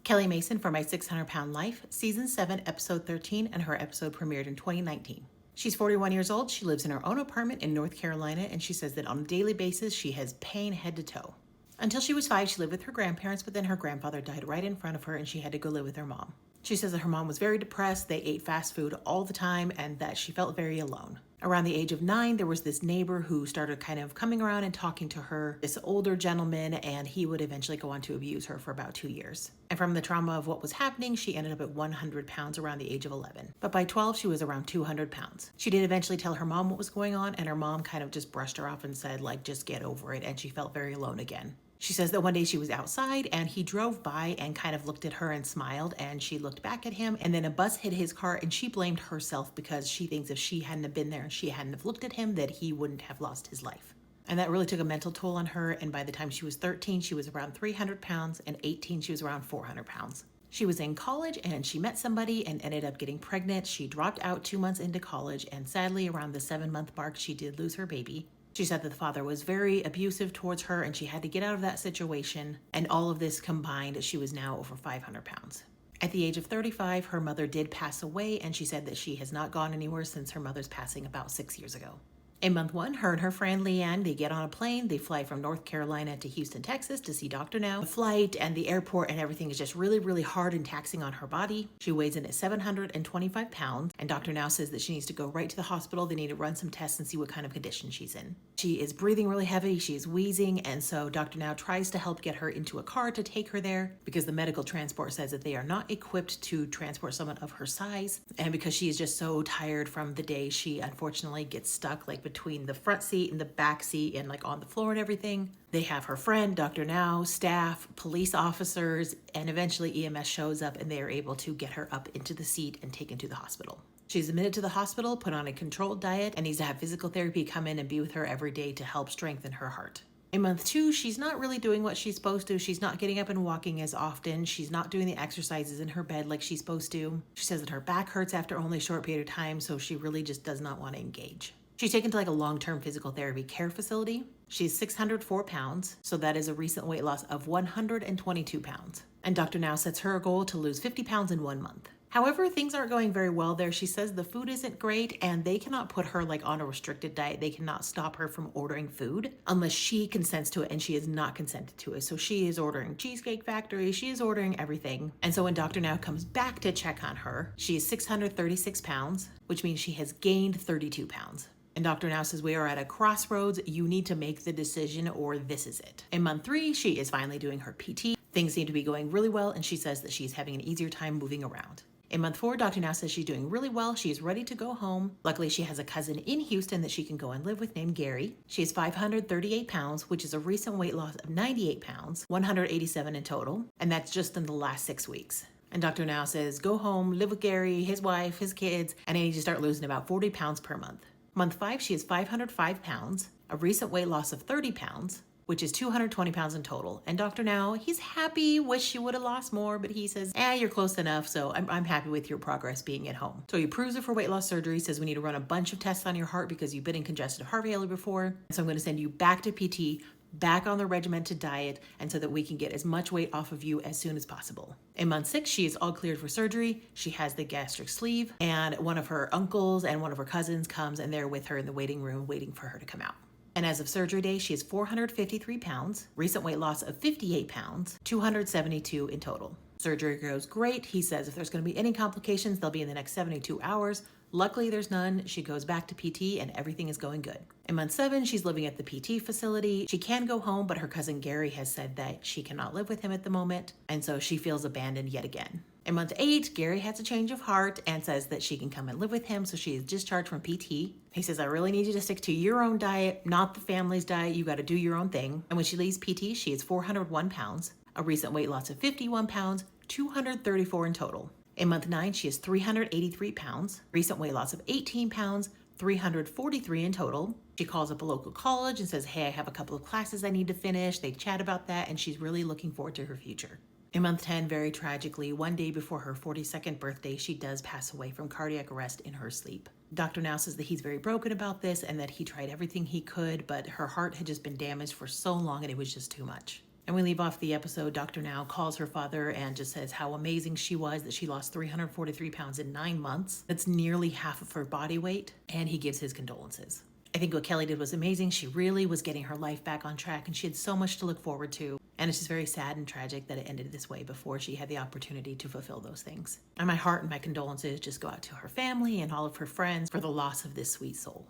Kelli Mason for My 600-Pound Life, Season 7, Episode 13, and her episode premiered in 2019. She's 41 years old, she lives in her own apartment in North Carolina, and she says that on a daily basis she has pain head to toe. Until she was 5, she lived with her grandparents, but then her grandfather died right in front of her and she had to go live with her mom. She says that her mom was very depressed, they ate fast food all the time, and that she felt very alone. Around the age of 9, there was this neighbor who started kind of coming around and talking to her, this older gentleman, and he would eventually go on to abuse her for about 2 years. And from the trauma of what was happening, she ended up at 100 pounds around the age of 11. But by 12, she was around 200 pounds. She did eventually tell her mom what was going on, and her mom kind of just brushed her off and said, like, just get over it, and she felt very alone again. She says that one day she was outside and he drove by and kind of looked at her and smiled, and she looked back at him, and then a bus hit his car and she blamed herself because she thinks if she hadn't have been there and she hadn't have looked at him that he wouldn't have lost his life. And that really took a mental toll on her, and by the time she was 13 she was around 300 pounds and 18 she was around 400 pounds. She was in college and she met somebody and ended up getting pregnant. She dropped out 2 months into college, and sadly around the 7-month mark she did lose her baby. She said that the father was very abusive towards her and she had to get out of that situation. And all of this combined, she was now over 500 pounds. At the age of 35, her mother did pass away, and she said that she has not gone anywhere since her mother's passing about 6 years ago. In month 1, her and her friend Leanne, they get on a plane, they fly from North Carolina to Houston, Texas to see Dr. Now. The flight and the airport and everything is just really, really hard and taxing on her body. She weighs in at 725 pounds, and Dr. Now says that she needs to go right to the hospital. They need to run some tests and see what kind of condition she's in. She is breathing really heavy, she is wheezing, and so Dr. Now tries to help get her into a car to take her there because the medical transport says that they are not equipped to transport someone of her size, and because she is just so tired from the day, she unfortunately gets stuck like between the front seat and the back seat and like on the floor and everything. They have her friend, Dr. Now, staff, police officers, and eventually EMS shows up and they are able to get her up into the seat and taken to the hospital. She's admitted to the hospital, put on a controlled diet, and needs to have physical therapy come in and be with her every day to help strengthen her heart. In month 2, she's not really doing what she's supposed to. She's not getting up and walking as often. She's not doing the exercises in her bed like she's supposed to. She says that her back hurts after only a short period of time, so she really just does not want to engage. She's taken to like a long-term physical therapy care facility. She's 604 pounds, so that is a recent weight loss of 122 pounds. And Dr. Now sets her a goal to lose 50 pounds in 1 month. However, things aren't going very well there. She says the food isn't great and they cannot put her like on a restricted diet. They cannot stop her from ordering food unless she consents to it, and she is not consented to it. So she is ordering Cheesecake Factory, she is ordering everything. And so when Dr. Now comes back to check on her, she is 636 pounds, which means she has gained 32 pounds. And Dr. Now says we are at a crossroads. You need to make the decision or this is it. In month 3, she is finally doing her PT. Things seem to be going really well, and she says that she's having an easier time moving around. In month 4, Dr. Now says she's doing really well. She is ready to go home. Luckily, she has a cousin in Houston that she can go and live with named Gary. She is 538 pounds, which is a recent weight loss of 98 pounds, 187 in total. And that's just in the last 6 weeks. And Dr. Now says, go home, live with Gary, his wife, his kids, and I need to start losing about 40 pounds per month. Month 5, she is 505 pounds, a recent weight loss of 30 pounds, which is 220 pounds in total. And Dr. Now, he's happy, wish she would have lost more, but he says, you're close enough, so I'm happy with your progress being at home. So he approves her for weight loss surgery, says we need to run a bunch of tests on your heart because you've been in congestive heart failure before. So I'm going to send you back to PT, back on the regimented diet, and so that we can get as much weight off of you as soon as possible. In month 6, she is all cleared for surgery. She has the gastric sleeve, and one of her uncles and one of her cousins comes and they're with her in the waiting room waiting for her to come out. And as of surgery day, she is 453 pounds, recent weight loss of 58 pounds, 272 in total. Surgery goes great. He says if there's going to be any complications, they'll be in the next 72 hours. Luckily, there's none. She goes back to PT and everything is going good. In month 7, she's living at the PT facility. She can go home, but her cousin Gary has said that she cannot live with him at the moment, and so she feels abandoned yet again. In month 8, Gary has a change of heart and says that she can come and live with him, so she is discharged from PT. He says, I really need you to stick to your own diet, not the family's diet. You got to do your own thing. And when she leaves PT, she is 401 pounds, a recent weight loss of 51 pounds, 234 in total. In month 9, she is 383 pounds, recent weight loss of 18 pounds, 343 in total. She calls up a local college and says, hey, I have a couple of classes I need to finish. They chat about that, and she's really looking forward to her future. In month 10, very tragically, one day before her 42nd birthday, she does pass away from cardiac arrest in her sleep. Dr. Now says that he's very broken about this and that he tried everything he could, but her heart had just been damaged for so long and it was just too much. And we leave off the episode, Dr. Now calls her father and just says how amazing she was, that she lost 343 pounds in 9 months. That's nearly half of her body weight, and he gives his condolences. I think what Kelli did was amazing. She really was getting her life back on track, and she had so much to look forward to. And it's just very sad and tragic that it ended this way before she had the opportunity to fulfill those things. And my heart and my condolences just go out to her family and all of her friends for the loss of this sweet soul.